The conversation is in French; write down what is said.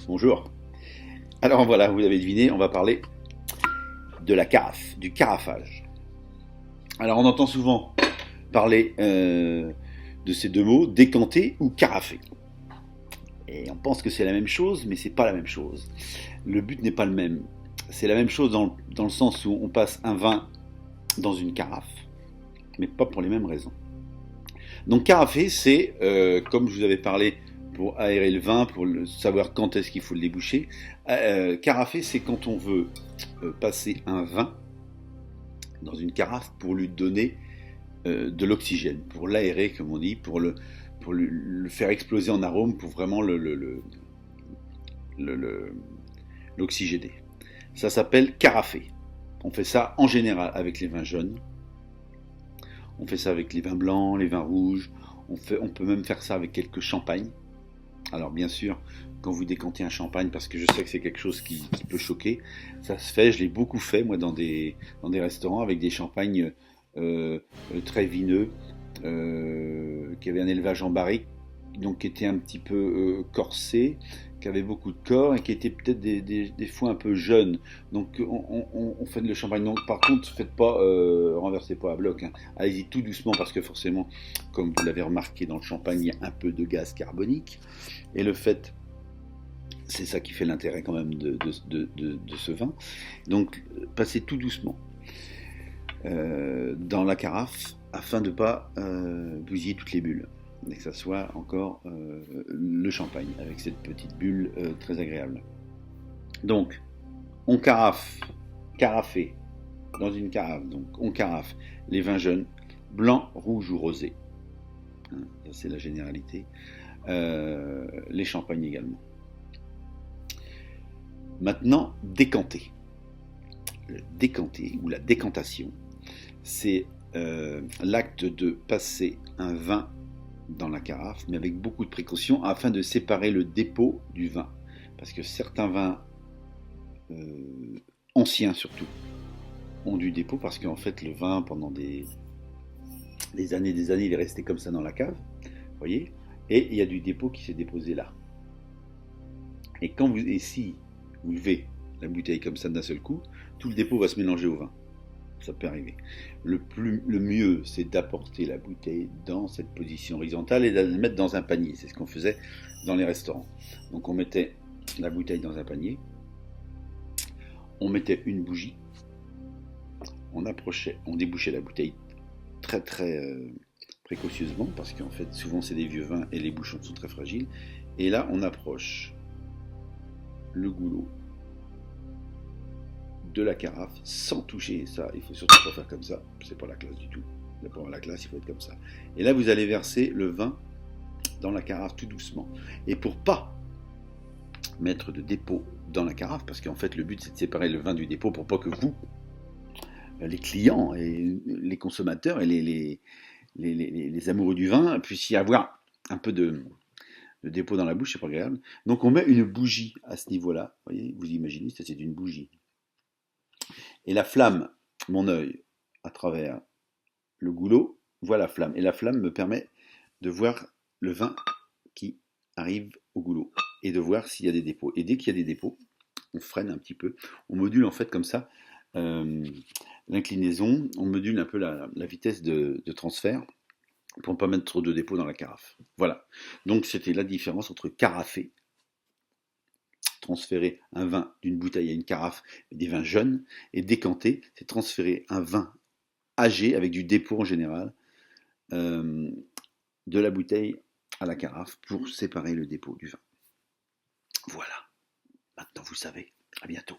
Bonjour. Alors voilà, vous avez deviné, on va parler de la carafe, du carafage. Alors on entend souvent parler de ces deux mots, décanter ou carafer. Et on pense que c'est la même chose, mais c'est pas la même chose. Le but n'est pas le même. C'est la même chose dans le sens où on passe un vin dans une carafe, mais pas pour les mêmes raisons. Donc carafer, c'est, comme je vous avais parlé pour aérer le vin, pour savoir quand est-ce qu'il faut le déboucher, carafer, c'est quand on veut passer un vin dans une carafe pour lui donner de l'oxygène, pour l'aérer, comme on dit, pour le faire exploser en arôme, pour vraiment l'oxygéner. Ça s'appelle carafer. On fait ça en général avec les vins jaunes. On fait ça avec les vins blancs, les vins rouges. On peut même faire ça avec quelques champagnes. Alors bien sûr, quand vous décantez un champagne, parce que je sais que c'est quelque chose qui peut choquer, ça se fait, je l'ai beaucoup fait moi dans des restaurants avec des champagnes très vineux, qui avaient un élevage en barrique, donc qui étaient un petit peu corsés, qui avaient beaucoup de corps et qui étaient peut-être des fois un peu jeunes. Donc on fait le champagne. Donc par contre, faites pas, renversez pas à bloc. Hein. Allez-y tout doucement parce que forcément, comme vous l'avez remarqué dans le champagne, il y a un peu de gaz carbonique. Et le fait, c'est ça qui fait l'intérêt quand même de ce vin. Donc passez tout doucement dans la carafe afin de ne pas bousiller toutes les bulles. Et que ça soit encore le champagne avec cette petite bulle très agréable. Donc, on carafé dans une carafe. Donc, on carafe les vins jaunes, blanc, rouge ou rosé. Hein, ça, c'est la généralité. Les champagnes également. Maintenant, décanter. Le décanter ou la décantation, c'est l'acte de passer un vin dans la carafe, mais avec beaucoup de précautions afin de séparer le dépôt du vin. Parce que certains vins, anciens surtout, ont du dépôt parce qu'en fait le vin pendant des années, il est resté comme ça dans la cave, vous voyez, et il y a du dépôt qui s'est déposé là. Et si vous levez la bouteille comme ça d'un seul coup, tout le dépôt va se mélanger au vin. Ça peut arriver. Le mieux, c'est d'apporter la bouteille dans cette position horizontale et de la mettre dans un panier. C'est ce qu'on faisait dans les restaurants. Donc on mettait la bouteille dans un panier, on mettait une bougie, on débouchait la bouteille très très précautionneusement parce qu'en fait souvent c'est des vieux vins et les bouchons sont très fragiles. Et là on approche le goulot de la carafe sans toucher ça. Il faut surtout pas faire comme ça, c'est pas la classe du tout. Pour la classe, il faut être comme ça. Et là, vous allez verser le vin dans la carafe tout doucement. Et pour pas mettre de dépôt dans la carafe, parce qu'en fait, le but c'est de séparer le vin du dépôt pour pas que vous, les clients et les consommateurs et les amoureux du vin puissiez avoir un peu de dépôt dans la bouche, c'est pas agréable. Donc on met une bougie à ce niveau-là. Vous voyez, vous imaginez, ça c'est une bougie. Et la flamme, mon œil, à travers le goulot, voit la flamme. Et la flamme me permet de voir le vin qui arrive au goulot et de voir s'il y a des dépôts. Et dès qu'il y a des dépôts, on freine un petit peu. On module en fait comme ça l'inclinaison, on module un peu la vitesse de transfert pour ne pas mettre trop de dépôts dans la carafe. Voilà. Donc c'était la différence entre carafer, transférer un vin d'une bouteille à une carafe, des vins jeunes, et décanter, c'est transférer un vin âgé avec du dépôt en général de la bouteille à la carafe pour séparer le dépôt du vin. Voilà. Maintenant vous savez. À bientôt.